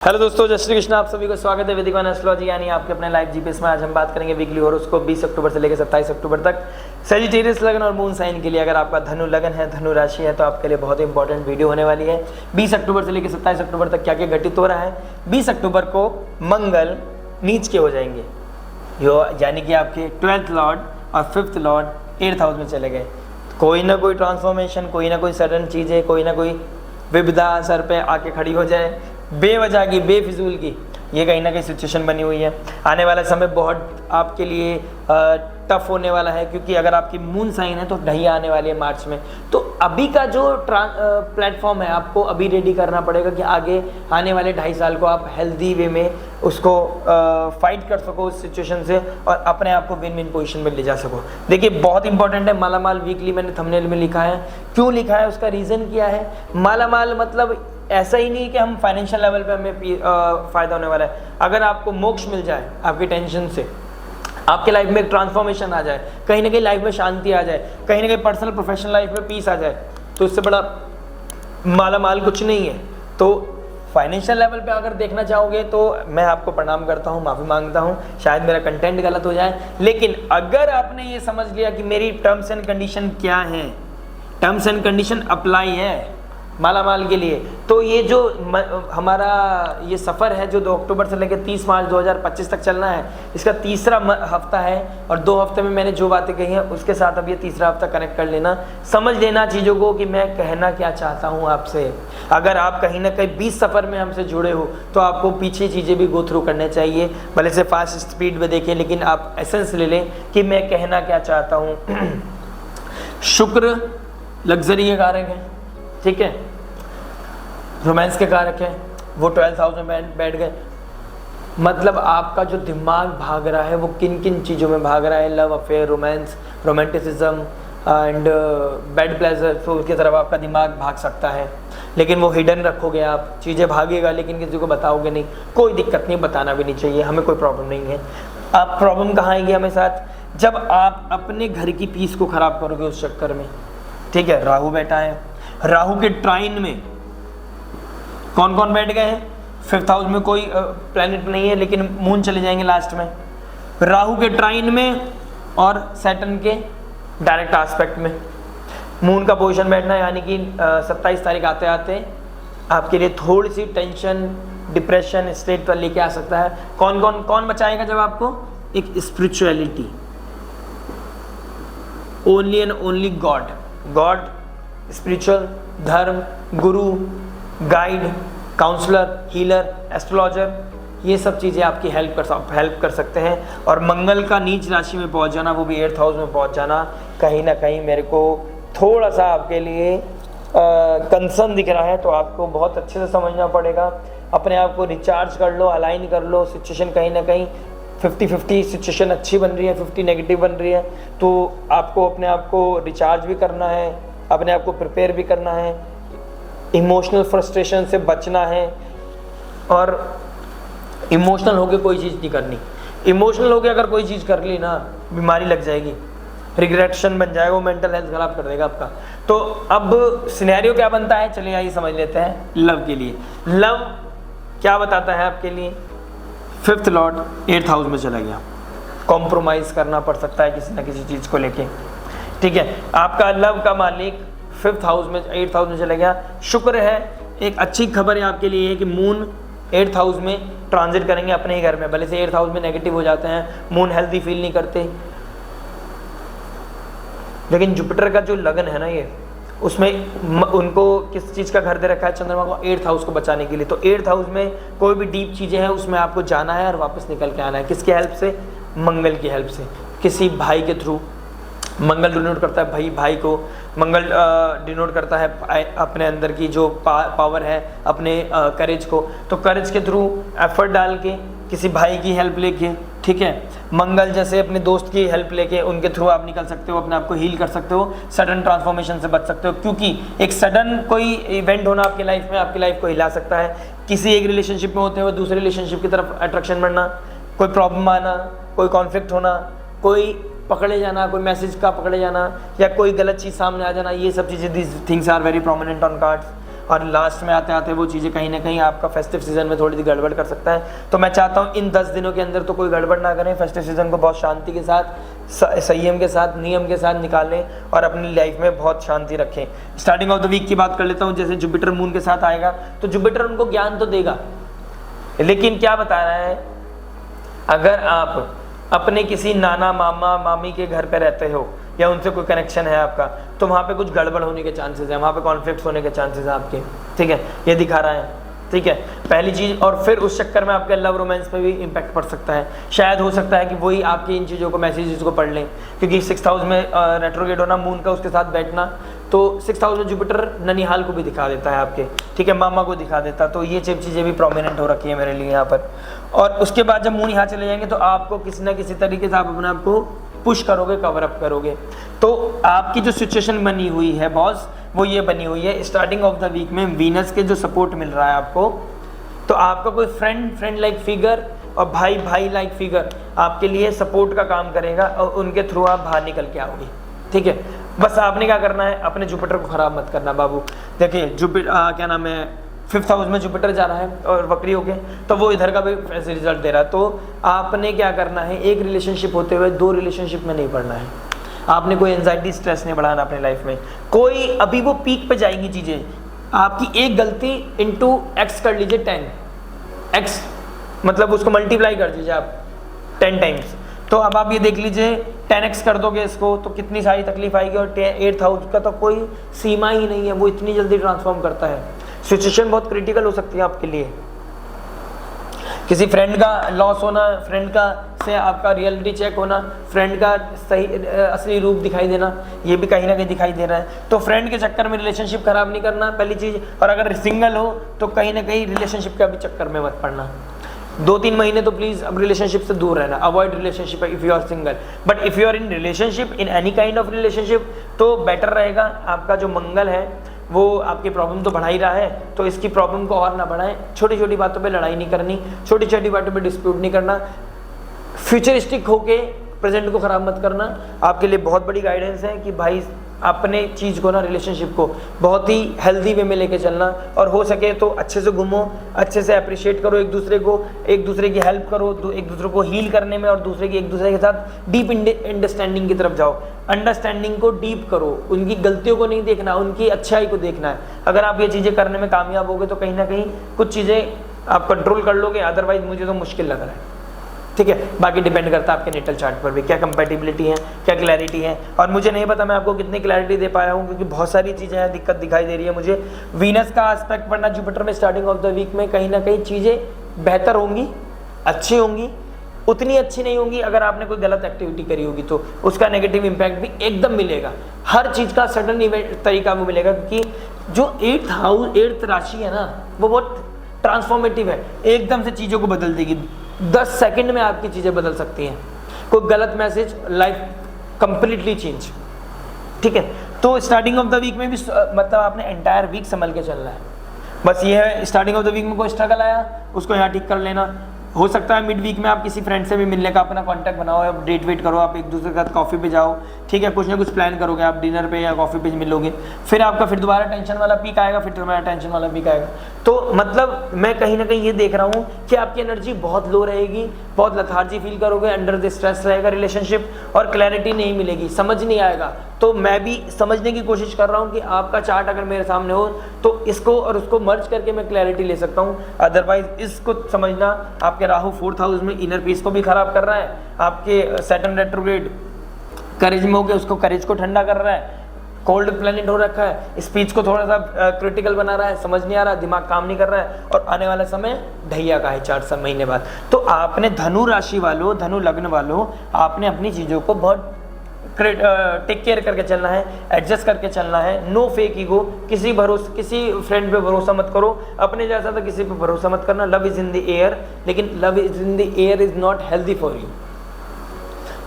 Hello दोस्तों, जय श्री कृष्ण। आप सभी को स्वागत है वैदिक वन एस्ट्रोलॉजी यानी आपके अपने लाइव जीपीएस में। आज हम बात करेंगे वीकली हॉरोस्कोप 20 अक्टूबर से लेकर 27 अक्टूबर तक सजिटेरियस लगन और मून साइन के लिए। अगर आपका धनु लगन है, धनु राशि है, तो आपके लिए बहुत ही इंपॉर्टेंट वीडियो होने वाली है। 20 अक्टूबर से लेकर 27 अक्टूबर तक क्या क्या घटित हो रहा है। 20 अक्टूबर को मंगल नीच के हो जाएंगे, यानी कि आपके 12th लॉर्ड और 5th लॉर्ड 8th हाउस में चले गए। कोई ना कोई ट्रांसफॉर्मेशन, कोई ना कोई सडन चीज़ें, कोई ना कोई विपदा सर पे आके खड़ी हो जाए, बेवजह की, बेफिजूल की, ये कहीं ना कहीं सिचुएशन बनी हुई है। आने वाला समय बहुत आपके लिए टफ होने वाला है, क्योंकि अगर आपकी मून साइन है तो ढैया आने वाली है मार्च में। तो अभी का जो प्लेटफॉर्म है आपको अभी रेडी करना पड़ेगा कि आगे आने वाले 2.5 साल को आप हेल्दी वे में उसको फाइट कर सको उस सिचुएशन से और अपने आप को विन विन पोजीशन में ले जा सको। देखिए, बहुत इंपॉर्टेंट है मालामाल वीकली। मैंने थंबनेल में लिखा है, क्यों लिखा है, उसका रीज़न क्या है। मालामाल मतलब ऐसा ही नहीं कि हम फाइनेंशियल लेवल पे हमें फ़ायदा होने वाला है। अगर आपको मोक्ष मिल जाए आपकी टेंशन से, आपके लाइफ में एक ट्रांसफॉर्मेशन आ जाए, कहीं ना कहीं लाइफ में शांति आ जाए, कहीं ना कहीं पर्सनल प्रोफेशनल लाइफ में पीस आ जाए, तो इससे बड़ा मालामाल कुछ नहीं है। तो फाइनेंशियल लेवल पे अगर देखना चाहोगे तो मैं आपको प्रणाम करता हूँ, माफ़ी मांगता हूँ, शायद मेरा कंटेंट गलत हो जाए। लेकिन अगर आपने ये समझ लिया कि मेरी टर्म्स एंड कंडीशन क्या है, टर्म्स एंड कंडीशन अप्लाई है मालामाल के लिए, तो ये जो हमारा ये सफ़र है जो 2 अक्टूबर से लेकर 30 मार्च 2025 तक चलना है, इसका तीसरा हफ्ता है। और 2 हफ्ते में मैंने जो बातें कही हैं उसके साथ अब ये तीसरा हफ्ता कनेक्ट कर लेना, समझ लेना चीज़ों को कि मैं कहना क्या चाहता हूँ आपसे। अगर आप कहीं ना कहीं 20 सफ़र में हमसे जुड़े हो तो आपको पीछे चीज़ें भी गो थ्रू करने चाहिए, भले से फास्ट स्पीड में देखें, लेकिन आप एसेंस ले लें कि मैं कहना क्या चाहता हूँ। शुक्र लग्जरी के कारक है, ठीक है, रोमांस के कारक है, वो 12th हाउस में बैठ गए। मतलब आपका जो दिमाग भाग रहा है वो किन किन चीज़ों में भाग रहा है, love affair, romance, romanticism and bed pleasure, तो उसकी तरफ आपका दिमाग भाग सकता है। लेकिन वो हिडन रखोगे आप, चीज़ें भागेगा लेकिन किसी को बताओगे नहीं, कोई दिक्कत नहीं, बताना भी नहीं चाहिए, हमें कोई प्रॉब्लम नहीं है। आप प्रॉब्लम कहाँ आएगी हमें साथ, जब आप अपने घर की पीस को ख़राब करोगे उस चक्कर में, ठीक है। राहु बैठा है, राहु के ट्राइन में कौन कौन बैठ गए हैं। 5th हाउस में कोई प्लैनेट नहीं है, लेकिन मून चले जाएंगे लास्ट में, राहु के ट्राइन में और सैटर्न के डायरेक्ट एस्पेक्ट में मून का पोजीशन बैठना, यानी कि 27 तारीख आते आते आपके लिए थोड़ी सी टेंशन, डिप्रेशन स्टेट पर लेके आ सकता है। कौन बचाएगा जब आपको, एक spirituality, only and only God, spiritual, धर्म, गुरु, गाइड, काउंसलर, हीलर, एस्ट्रोलॉजर, ये सब चीज़ें आपकी हेल्प कर सकते हैं। और मंगल का नीच राशि में पहुंच जाना, वो भी 8th हाउस में पहुंच जाना, कहीं ना कहीं मेरे को थोड़ा सा आपके लिए कंसर्न दिख रहा है। तो आपको बहुत अच्छे से समझना पड़ेगा, अपने आप को रिचार्ज कर लो, अलाइन कर लो। सिचुएशन कहीं ना कहीं 50-50 सिचुएशन अच्छी बन रही है, 50 नेगेटिव बन रही है, तो आपको अपने आप को रिचार्ज भी करना है, अपने आप को प्रिपेयर भी करना है, इमोशनल फ्रस्ट्रेशन से बचना है। और इमोशनल होके कोई चीज़ नहीं करनी, इमोशनल होके अगर कोई चीज़ कर ली ना, बीमारी लग जाएगी, रिग्रेशन बन जाएगा, वो मेंटल हेल्थ खराब कर देगा आपका। तो अब सिनेरियो क्या बनता है, चलिए आइए समझ लेते हैं लव के लिए। लव क्या बताता है आपके लिए, 5th लॉर्ड 8th हाउस में चला गया, कॉम्प्रोमाइज़ करना पड़ सकता है किसी ना किसी चीज़ को लेके, ठीक है। आपका लव का मालिक 5th हाउस में 8th हाउस में चला गया। शुक्र है, एक अच्छी खबर है आपके लिए कि मून 8th हाउस में ट्रांजिट करेंगे अपने ही घर में, भले से 8th हाउस में नेगेटिव हो जाते हैं, मून हेल्दी फील नहीं करते, लेकिन जुपिटर का जो लगन है ना, ये उसमें उनको किस चीज़ का घर दे रखा है, चंद्रमा को 8th हाउस को बचाने के लिए। तो 8th हाउस में कोई भी डीप चीज़ें हैं उसमें आपको जाना है और वापस निकल के आना है। किसकी हेल्प से, मंगल की हेल्प से, किसी भाई के थ्रू। मंगल डिनोट करता है भाई को, मंगल डिनोट करता है अपने अंदर की जो पावर है, अपने करेज को। तो करेज के थ्रू एफर्ट डाल के किसी भाई की हेल्प लेके, ठीक है, मंगल जैसे अपने दोस्त की हेल्प लेके उनके थ्रू आप निकल सकते हो, अपने आप को हील कर सकते हो, सडन ट्रांसफॉर्मेशन से बच सकते हो। क्योंकि एक सडन कोई इवेंट होना आपकी लाइफ में आपकी लाइफ को हिला सकता है। किसी एक रिलेशनशिप में होते हुए दूसरे रिलेशनशिप की तरफ अट्रैक्शन बढ़ना, कोई प्रॉब्लम आना, कोई कॉन्फ्लिक्ट होना, कोई पकड़े जाना, कोई मैसेज का पकड़े जाना, या कोई गलत चीज़ सामने आ जाना, ये सब चीज़ें, this things are very prominent on cards. और लास्ट में आते आते वो चीज़ें कहीं ना कहीं आपका फेस्टिव सीजन में थोड़ी सी गड़बड़ कर सकता है। तो मैं चाहता हूँ इन 10 दिनों के अंदर तो कोई गड़बड़ ना करें, फेस्टिव सीजन को बहुत शांति के साथ, संयम के साथ, नियम के साथ निकालें और अपनी लाइफ में बहुत शांति रखें। स्टार्टिंग ऑफ द वीक की बात कर लेता हूँ। जैसे जुपिटर मून के साथ आएगा तो जुपिटर उनको ज्ञान तो देगा, लेकिन क्या बता रहा है, अगर आप अपने किसी नाना मामा मामी के घर पे रहते हो या उनसे कोई कनेक्शन है आपका, तो वहाँ पे कुछ गड़बड़ होने के चांसेस हैं, वहाँ पे कॉन्फ्लिक्ट होने के चांसेस हैं आपके, ठीक है, ये दिखा रहा है, ठीक है, पहली चीज़। और फिर उस चक्कर में आपके लव रोमांस पे भी इम्पैक्ट पड़ सकता है। शायद हो सकता है कि वही आपकी इन चीज़ों को, मैसेजेस को पढ़ लें, क्योंकि 6th हाउस में रेट्रोगेट होना मून का, उसके साथ बैठना, तो 6th हाउस में जुपिटर ननिहाल को भी दिखा देता है आपके, ठीक है, मामा को दिखा देता, तो ये चीज़ें भी प्रोमिनेंट हो रखी है मेरे लिए यहाँ पर। और उसके बाद जब मून यहाँ चले जाएंगे तो आपको किसी ना किसी तरीके से आप अपने आप को पुश करोगे, कवर अप करोगे। तो आपकी जो सिचुएशन बनी हुई है बॉस, वो ये बनी हुई है, स्टार्टिंग ऑफ द वीक में वीनस के जो सपोर्ट मिल रहा है आपको, तो आपका कोई फ्रेंड लाइक फिगर और भाई लाइक फिगर आपके लिए सपोर्ट का काम करेगा और उनके थ्रू आप बाहर निकल के आओगे, ठीक है। बस आपने क्या करना है, अपने जुपिटर को खराब मत करना बाबू। देखिए जुपिटर क्या नाम है, 5th हाउस में जुपिटर जा रहा है और वक्री होके, तो वो इधर का भी ऐसे रिजल्ट दे रहा है। तो आपने क्या करना है, एक रिलेशनशिप होते हुए 2 रिलेशनशिप में नहीं पड़ना है। आपने कोई एंजाइटी स्ट्रेस नहीं बढ़ाना अपने लाइफ में। कोई अभी वो पीक पे जाएंगी चीज़ें, आपकी एक गलती इंटू एक्स कर लीजिए 10 एक्स, मतलब उसको मल्टीप्लाई कर दीजिए आप 10 टाइम्स। तो अब आप ये देख लीजिए 10x कर दोगे इसको तो कितनी सारी तकलीफ आएगी। और 8th हाउस का तो कोई सीमा ही नहीं है, वो इतनी जल्दी ट्रांसफॉर्म करता है। सिचुएशन बहुत क्रिटिकल हो सकती है आपके लिए, किसी फ्रेंड का लॉस होना, फ्रेंड का से आपका रियलिटी चेक होना, फ्रेंड का सही असली रूप दिखाई देना, ये भी कहीं ना कहीं दिखाई दे रहा है। तो फ्रेंड के चक्कर में रिलेशनशिप खराब नहीं करना पहली चीज़, और अगर सिंगल हो तो कहीं ना कहीं रिलेशनशिप का भी चक्कर में मत पड़ना। 2-3 महीने तो प्लीज़ अब रिलेशनशिप से दूर रहना, avoid relationship if you are single. But if you are in relationship, in any kind of relationship, तो बेटर रहेगा। आपका जो मंगल है वो आपकी प्रॉब्लम तो बढ़ा ही रहा है, तो इसकी प्रॉब्लम को और ना बढ़ाएं। छोटी छोटी बातों पे लड़ाई नहीं करनी, छोटी छोटी बातों पे डिस्प्यूट नहीं करना, फ्यूचरिस्टिक होके प्रेजेंट को ख़राब मत करना। आपके लिए बहुत बड़ी गाइडेंस है कि भाई अपने चीज़ को ना, रिलेशनशिप को बहुत ही हेल्दी वे में लेके चलना, और हो सके तो अच्छे से घूमो, अच्छे से अप्रिशिएट करो एक दूसरे को, एक दूसरे की हेल्प करो, एक दूसरे को हील करने में, और दूसरे की एक दूसरे के साथ डीप अंडरस्टैंडिंग की तरफ जाओ। अंडरस्टैंडिंग को डीप करो, उनकी गलतियों को नहीं देखना, उनकी अच्छाई को देखना है। अगर आप ये चीज़ें करने में कामयाब होगे तो कहीं ना कहीं कुछ चीज़ें आप कंट्रोल कर लोगे, अदरवाइज मुझे तो मुश्किल लग रहा है, ठीक है। बाकी डिपेंड करता है आपके नेटल चार्ट पर भी, क्या कंपैटिबिलिटी है, क्या क्लैरिटी है। और मुझे नहीं पता मैं आपको कितनी क्लैरिटी दे पाया हूँ, क्योंकि बहुत सारी चीज़ें हैं, दिक्कत दिखाई दे रही है मुझे। वीनस का एस्पेक्ट पढ़ना जुपिटर में स्टार्टिंग ऑफ द वीक में, कहीं ना कहीं चीज़ें बेहतर होंगी, अच्छी होंगी, उतनी अच्छी नहीं होंगी अगर आपने कोई गलत एक्टिविटी करी होगी, तो उसका नेगेटिव इम्पैक्ट भी एकदम मिलेगा। हर चीज़ का सडन इवेंट तरीका वो मिलेगा, क्योंकि जो 8th हाउस 8th राशि है ना, वो बहुत ट्रांसफॉर्मेटिव है, एकदम से चीज़ों को बदल देगी। 10 सेकंड में आपकी चीज़ें बदल सकती हैं। कोई गलत मैसेज, लाइफ कंप्लीटली चेंज, ठीक है। तो स्टार्टिंग ऑफ द वीक में भी मतलब आपने एंटायर वीक संभल के चलना है। बस ये है, स्टार्टिंग ऑफ द वीक में कोई स्ट्रगल आया उसको यहाँ ठीक कर लेना। हो सकता है मिड वीक में आप किसी फ्रेंड से भी मिलने का अपना कांटेक्ट बनाओ, आप डेट वेट करो, आप एक दूसरे के साथ कॉफ़ी पे जाओ, ठीक है, कुछ ना कुछ प्लान करोगे, आप डिनर पे या कॉफ़ी पे मिलोगे, फिर आपका फिर दोबारा टेंशन वाला पीक आएगा, फिर तुम्हारा टेंशन वाला पीक आएगा। तो मतलब मैं कहीं ना कहीं ये देख रहा हूँ कि आपकी एनर्जी बहुत लो रहेगी, बहुत लथार्जी फील करोगे, अंडर द स्ट्रेस रहेगा रिलेशनशिप, और क्लैरिटी नहीं मिलेगी, समझ नहीं आएगा। तो मैं भी समझने की कोशिश कर रहा हूँ कि आपका चार्ट अगर मेरे सामने हो तो इसको और उसको मर्ज करके मैं क्लैरिटी ले सकता हूँ। अदरवाइज इसको समझना, आपके राहु 4th हाउस में इनर पीस को भी खराब कर रहा है, आपके सैटर्न रेट्रोग्रेड करेज में होकर उसको करेज को ठंडा कर रहा है, कोल्ड प्लैनेट हो रखा है, स्पीच को थोड़ा सा क्रिटिकल बना रहा है, समझ नहीं आ रहा, दिमाग काम नहीं कर रहा है, और आने वाला समय ढैया का है 4 महीने बाद। तो आपने धनु राशि वालों, धनु लग्न वालों, आपने अपनी चीज़ों को बहुत टेक केयर करके चलना है, एडजस्ट करके चलना है। नो फेक ईगो, किसी फ्रेंड पे भरोसा मत करो, अपने जैसा तो किसी पे भरोसा मत करना। Love is in the air, लेकिन love is in the air is not healthy for you.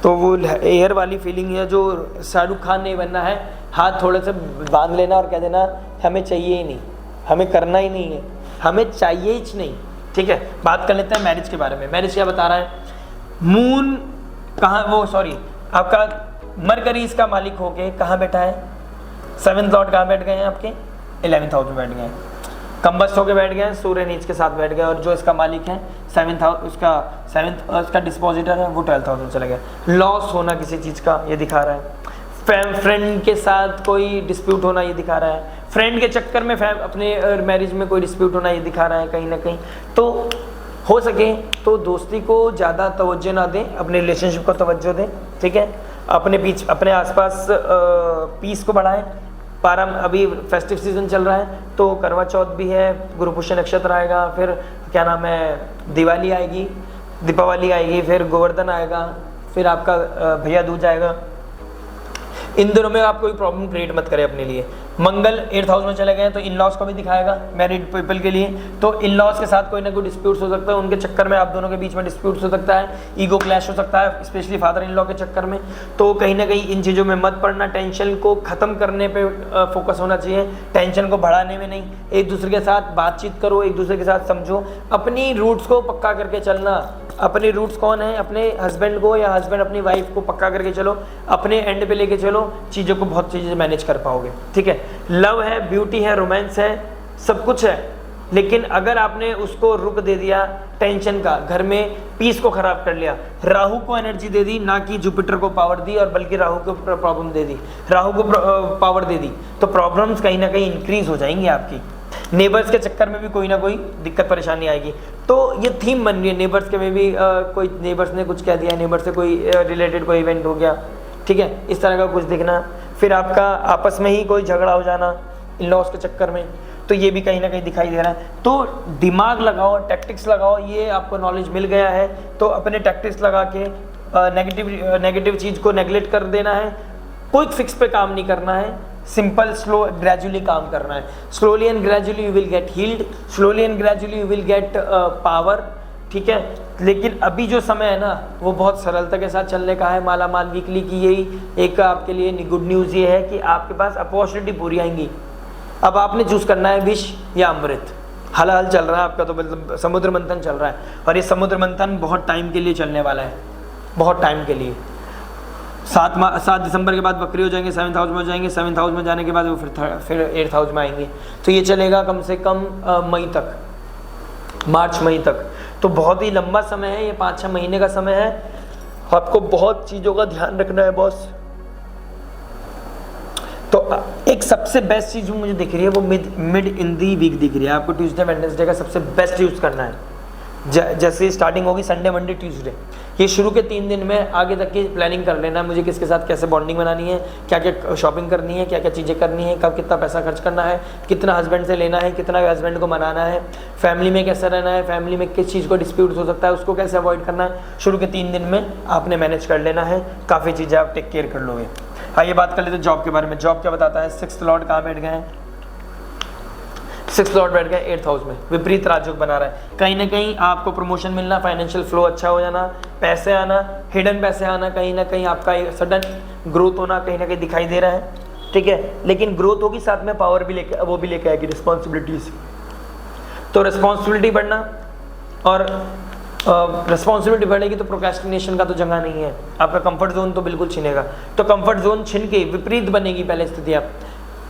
तो वो एयर वाली फीलिंग है जो शाहरुख खान नहीं बनना है, हाथ थोड़े से बांध लेना और कह देना हमें चाहिए ही नहीं, हमें करना ही नहीं है, हमें चाहिए ही नहीं, ठीक है। बात कर लेते हैं मैरिज के बारे में। मैरिज क्या बता रहा है, मून कहाँ, वो सॉरी आपका मरकरी इसका मालिक होके कहाँ बैठा है, 7th लॉर्ड कहाँ बैठ गए हैं आपके 11th हाउस में बैठ गए हैं। कंबस्ट होके बैठ गए हैं, सूर्य नीच के साथ बैठ गए, और जो इसका मालिक है उसका डिस्पोजिटर है वो 12,000 चला गया। लॉस होना किसी चीज़ का ये दिखा रहा है। फ्रेंड के साथ कोई डिस्प्यूट होना ये दिखा रहा है। फ्रेंड के चक्कर में अपने मैरिज में कोई डिस्प्यूट होना ये दिखा रहा है कहीं ना कहीं। तो हो सके तो दोस्ती को ज़्यादा तवज्जो ना दें, अपने रिलेशनशिप को तवज्जो दें, ठीक है। अपने आसपास पीस को बढ़ाएं। अभी फेस्टिव सीजन चल रहा है तो करवा चौथ भी है, गुरु पुष्य नक्षत्र आएगा, फिर क्या नाम है दिवाली आएगी, दीपावली आएगी, फिर गोवर्धन आएगा, फिर आपका भैया दूज आएगा। इन दिनों में आप कोई प्रॉब्लम क्रिएट मत करें अपने लिए। मंगल 8th हाउस में चले गए तो इन लॉज को भी दिखाएगा मैरिड पीपल के लिए। तो इन लॉज के साथ कोई ना कोई डिस्प्यूट्स हो सकता है, उनके चक्कर में आप दोनों के बीच में डिस्प्यूट्स हो सकता है, ईगो क्लैश हो सकता है, स्पेशली फादर इन लॉ के चक्कर में। तो कहीं ना कहीं इन चीज़ों में मत पड़ना, टेंशन को ख़त्म करने पे फोकस होना चाहिए, टेंशन को बढ़ाने में नहीं। एक दूसरे के साथ बातचीत करो, एक दूसरे के साथ समझो, अपनी रूट्स को पक्का करके चलना। अपने रूट्स कौन है, अपने हस्बैंड को या हस्बैंड अपनी वाइफ को पक्का करके चलो, अपने एंड पे लेके चलो, चीज़ों को बहुत चीज़ें मैनेज कर पाओगे, ठीक है। लव है, ब्यूटी है, रोमांस है, सब कुछ है, लेकिन अगर आपने उसको रुक दे दिया टेंशन का, घर में पीस को खराब कर लिया, राहु को एनर्जी दे दी, ना कि जुपिटर को पावर दी, और बल्कि राहु को प्रॉब्लम दे दी, राहु को पावर दे दी, तो प्रॉब्लम्स कहीं ना कहीं इंक्रीज हो जाएंगी आपकी। नेबर्स के चक्कर में भी कोई ना कोई दिक्कत परेशानी आएगी। तो ये थीम बन रही है नेबर्स के में भी, कोई नेबर्स ने कुछ कह दिया, नेबर्स से कोई रिलेटेड कोई इवेंट हो गया, ठीक है, इस तरह का कुछ दिखना। फिर आपका आपस में ही कोई झगड़ा हो जाना इन लॉस के चक्कर में, तो ये भी कहीं ना कहीं दिखाई दे रहा है। तो दिमाग लगाओ, टैक्टिक्स लगाओ, ये आपको नॉलेज मिल गया है तो अपने टैक्टिक्स लगा के नेगेटिव चीज़ को नेगलेक्ट कर देना है। क्विक फिक्स पे काम नहीं करना है, सिंपल स्लो ग्रेजुअली काम करना है। Slowly and gradually you will get heeled, slowly and gradually you will get power, ठीक है। लेकिन अभी जो समय है ना वो बहुत सरलता के साथ चलने का है। माला माल वीकली की यही एक आपके लिए गुड न्यूज़ ये है कि आपके पास अपॉर्चुनिटी पूरी आएंगी। अब आपने चूज़ करना है विष या अमृत। हाल चल रहा है आपका, तो मतलब समुद्र मंथन चल रहा है, और ये समुद्र मंथन बहुत टाइम के लिए चलने वाला है, बहुत टाइम के लिए। 7 दिसंबर के बाद बकरी हो जाएंगे, 7th हाउस में हो जाएंगे, 7th हाउस में जाने के बाद वो फिर 8th हाउस में आएंगे। तो ये चलेगा कम से कम मई तक, मार्च मई तक। तो बहुत ही लंबा समय है ये, 5-6 महीने का समय है। आपको बहुत चीज़ों का ध्यान रखना है बॉस। तो एक सबसे बेस्ट चीज़ जो मुझे दिख रही है वो मिड इन दी वीक दिख रही है। आपको ट्यूसडे वेडनेसडे का सबसे बेस्ट यूज़ करना है। जैसे स्टार्टिंग होगी संडे मंडे ट्यूसडे, ये शुरू के 3 दिन में आगे तक की प्लानिंग कर लेना है। मुझे किसके साथ कैसे बॉन्डिंग बनानी है, क्या क्या शॉपिंग करनी है, क्या क्या चीज़ें करनी है, कब कितना पैसा खर्च करना है, कितना हस्बैंड से लेना है, कितना हस्बैंड को मनाना है, फैमिली में कैसे रहना है, फैमिली में किस चीज़ को डिस्प्यूट हो सकता है उसको कैसे अवॉइड करना है। शुरू के 3 दिन में आपने मैनेज कर लेना है, काफ़ी चीज़ें आप टेक केयर कर लोगे। आइए बात कर लेते हैं जॉब के बारे में। जॉब क्या बताता है? 6th लॉर्ड कहाँ बैठ गए हैं? 6th लॉर्ड बैठ गए 8th हाउस में, विपरीत राजयोग बना रहा है। कहीं ना कहीं आपको प्रमोशन मिलना, फाइनेंशियल फ्लो अच्छा हो जाना, पैसे आना, हिडन पैसे आना, कहीं ना कहीं आपका सडन ग्रोथ होना कहीं ना कहीं दिखाई दे रहा है, ठीक है। लेकिन ग्रोथ होगी साथ में पावर भी लेके, वो भी लेके आएगी रिस्पॉन्सिबिलिटीज। तो रिस्पॉन्सिबिलिटी बढ़ना, और रिस्पॉन्सिबिलिटी बढ़ेगी तो प्रोक्रेस्टिनेशन का तो जगह नहीं है। आपका कंफर्ट जोन तो बिल्कुल छिनेगा। तो कंफर्ट जोन छिन के विपरीत बनेगी पहले स्थिति। आप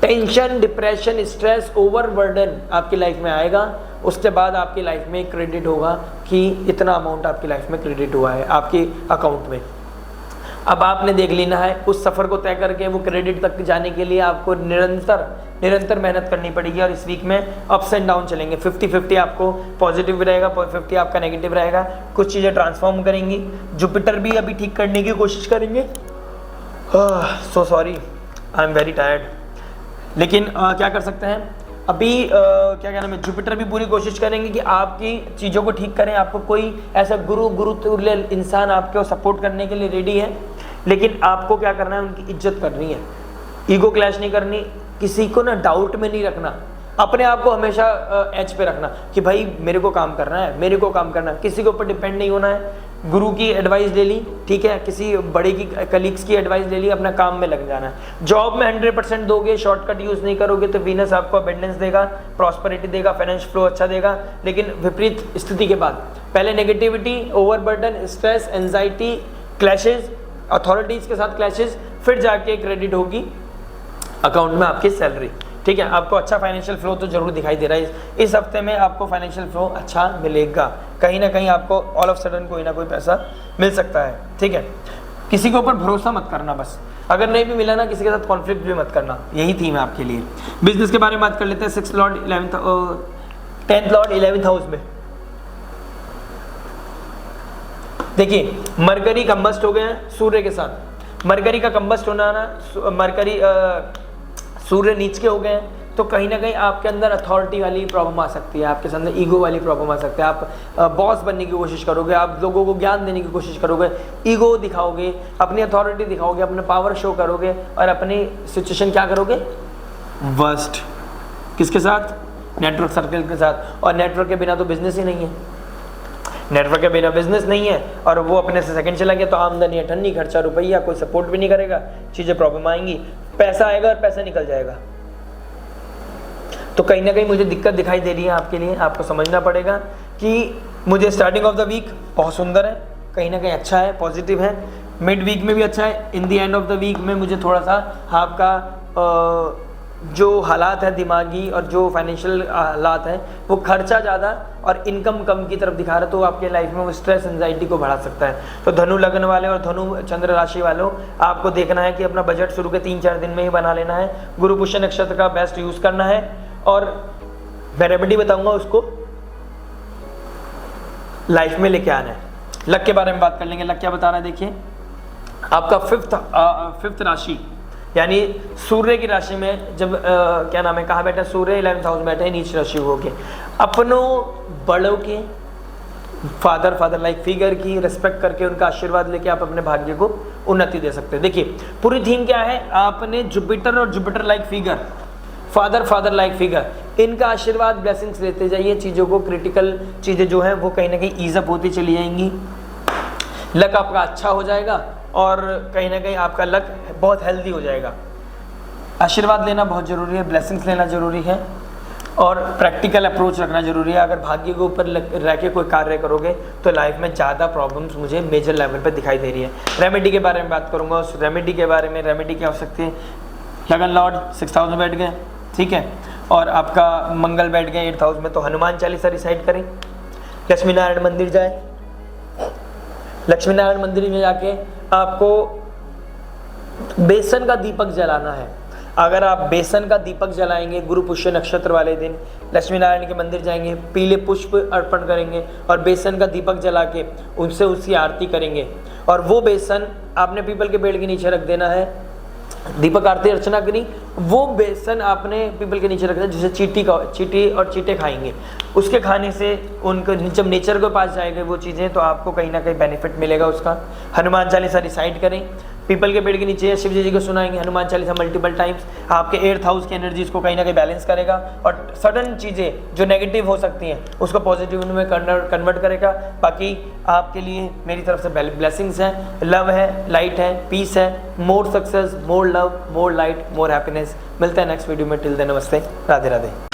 टेंशन, डिप्रेशन, स्ट्रेस, ओवरबर्डन आपकी लाइफ में आएगा। उसके बाद आपकी लाइफ में क्रेडिट होगा कि इतना अमाउंट आपकी लाइफ में क्रेडिट हुआ है आपके अकाउंट में। अब आपने देख लेना है उस सफ़र को तय करके वो क्रेडिट तक जाने के लिए आपको निरंतर मेहनत करनी पड़ेगी। और इस वीक में अप्स एंड डाउन चलेंगे, 50-50 आपको पॉजिटिव भी रहेगा, 50 आपका नेगेटिव रहेगा। कुछ चीज़ें ट्रांसफॉर्म करेंगी। जुपिटर भी अभी ठीक करने की कोशिश करेंगे। So sorry, I am very tired. लेकिन क्या कर सकते हैं अभी, क्या कहना है, जुपिटर भी पूरी कोशिश करेंगे कि आपकी चीज़ों को ठीक करें। आपको कोई ऐसा गुरु तुल्य इंसान आपको सपोर्ट करने के लिए रेडी है, लेकिन आपको क्या करना है, उनकी इज्जत करनी है, ईगो क्लैश नहीं करनी, किसी को ना डाउट में नहीं रखना, अपने आप को हमेशा एज पे रखना कि भाई मेरे को काम करना है, मेरे को काम करना है, किसी के ऊपर डिपेंड नहीं होना है। गुरु की एडवाइस ले ली, ठीक है, किसी बड़े की कलीग्स की एडवाइस ले ली, अपना काम में लग जाना है। जॉब में 100% दोगे, शॉर्टकट यूज़ नहीं करोगे तो वीनस आपको अबेंडेंस देगा, प्रॉस्पेरिटी देगा, फाइनेंस फ्लो अच्छा देगा। लेकिन विपरीत स्थिति के बाद पहले negativity, overburden, stress, anxiety, clashes, authorities के साथ क्लैशेज, फिर जाके क्रेडिट होगी अकाउंट में आपकी सैलरी। ठीक है, आपको अच्छा फाइनेंशियल फ्लो तो जरूर दिखाई दे रहा है। इस हफ्ते में आपको फाइनेंशियल फ्लो अच्छा मिलेगा, कहीं ना कहीं आपको ऑल ऑफ सडन कोई ना कोई पैसा मिल सकता है। ठीक है, किसी के ऊपर भरोसा मत करना, बस अगर नहीं भी मिला ना किसी के साथ कॉन्फ्लिक्ट भी मत करना, यही थीम है आपके लिए। बिजनेस के बारे में बात कर लेते हैं। 6th Lord 10th Lord 11th house में देखिए मरकरी कंबस्ट हो गए हैं सूर्य के साथ। मरकरी का कंबस्ट होना ना, मरकरी सूर्य नीच के हो गए हैं, तो कहीं ना कहीं आपके अंदर अथॉरिटी वाली प्रॉब्लम आ सकती है, आपके अंदर ईगो वाली प्रॉब्लम आ सकती है। आप बॉस बनने की कोशिश करोगे, आप लोगों को ज्ञान देने की कोशिश करोगे, ईगो दिखाओगे, अपनी अथॉरिटी दिखाओगे, अपने पावर शो करोगे और अपनी सिचुएशन क्या करोगे वर्स्ट। किसके साथ? नेटवर्क सर्कल के साथ। और नेटवर्क के बिना तो बिजनेस ही नहीं है, नेटवर्क के बिना बिजनेस नहीं है, और वो अपने से सेकंड चला गया तो आमदनी अठन्नी, खर्चा रुपया, कोई सपोर्ट भी नहीं करेगा, चीज़ें प्रॉब्लम आएंगी, पैसा आएगा और पैसा निकल जाएगा। तो कहीं ना कहीं मुझे दिक्कत दिखाई दे रही है आपके लिए। आपको समझना पड़ेगा कि मुझे स्टार्टिंग ऑफ द वीक बहुत सुंदर है, कहीं ना कहीं अच्छा है, पॉजिटिव है, मिड वीक में भी अच्छा है, in the end of the week में मुझे थोड़ा सा आपका जो हालात है दिमागी और जो फाइनेंशियल हालात हैं वो खर्चा ज़्यादा और इनकम कम की तरफ दिखा रहा है, तो आपके लाइफ में वो स्ट्रेस एंजाइटी को बढ़ा सकता है। तो धनु लग्न वाले और धनु चंद्र राशि वालों, आपको देखना है कि अपना बजट शुरू के 3-4 दिन में ही बना लेना है। गुरु पुष्य नक्षत्र का बेस्ट यूज़ करना है, और मैं रेमेडी बताऊंगा उसको लाइफ में लेके आना है। लक के बारे में बात कर लेंगे। लक क्या बता रहा है देखिए, आपका फिफ्थ राशि यानी सूर्य की राशि में जब क्या नाम है, कहाँ बैठा सूर्य 11th हाउस में बैठे, नीच राशि हो गए। अपनों बड़ों के फादर लाइक फिगर की रिस्पेक्ट करके उनका आशीर्वाद लेके आप अपने भाग्य को उन्नति दे सकते हैं। देखिए पूरी थीम क्या है, आपने जुपिटर और Jupiter like figure, father like figure, इनका आशीर्वाद ब्लेसिंग्स लेते जाइए। चीज़ों को क्रिटिकल चीज़ें जो हैं वो कहीं ना कहीं ईजअप होती चली जाएंगी, लक आपका अच्छा हो जाएगा और कहीं ना कहीं आपका लक बहुत हेल्दी हो जाएगा। आशीर्वाद लेना बहुत ज़रूरी है, ब्लेसिंग्स लेना ज़रूरी है और प्रैक्टिकल अप्रोच रखना ज़रूरी है। अगर भाग्य के ऊपर रह के कोई कार्य करोगे तो लाइफ में ज़्यादा प्रॉब्लम्स मुझे मेजर लेवल पर दिखाई दे रही है। रेमेडी के बारे में बात करूँगा। उस रेमेडी के बारे में, रेमेडी क्या हो सकती है, लगन लॉर्ड 6th हाउस में बैठ गए, ठीक है, और आपका मंगल बैठ गए 8th हाउस में, तो हनुमान चालीसा रिसाइड करें, लक्ष्मी नारायण मंदिर जाए, लक्ष्मी नारायण मंदिर में जाके आपको बेसन का दीपक जलाना है। अगर आप बेसन का दीपक जलाएंगे गुरु पुष्य नक्षत्र वाले दिन, लक्ष्मी नारायण के मंदिर जाएंगे, पीले पुष्प अर्पण करेंगे और बेसन का दीपक जला के उनसे उसकी आरती करेंगे, और वो बेसन आपने पीपल के पेड़ के नीचे रख देना है। दीपक आरती अर्चना करी, वो बेसन आपने पीपल के नीचे रखना है, जिसे चीटी और चीटे खाएंगे। उसके खाने से उनको जब नेचर के पास जाएंगे वो चीज़ें, तो आपको कहीं ना कहीं बेनिफिट मिलेगा उसका। हनुमान चालीसा रिसाइड करें, पीपल के पेड़ के नीचे शिव जी को सुनाएंगे हनुमान चालीसा मल्टीपल टाइम्स, आपके 8th हाउस की एनर्जीज को कहीं ना कहीं बैलेंस करेगा और सडन चीज़ें जो नेगेटिव हो सकती हैं उसको पॉजिटिव में कन्वर्ट करेगा। बाकी आपके लिए मेरी तरफ से ब्लेसिंग्स हैं, लव है, लाइट है, पीस है, मोर सक्सेस, मोर लव, मोर लाइट, मोर हैप्पीनेस। मिलते हैं नेक्स्ट वीडियो में। टिल देन नमस्ते, राधे राधे।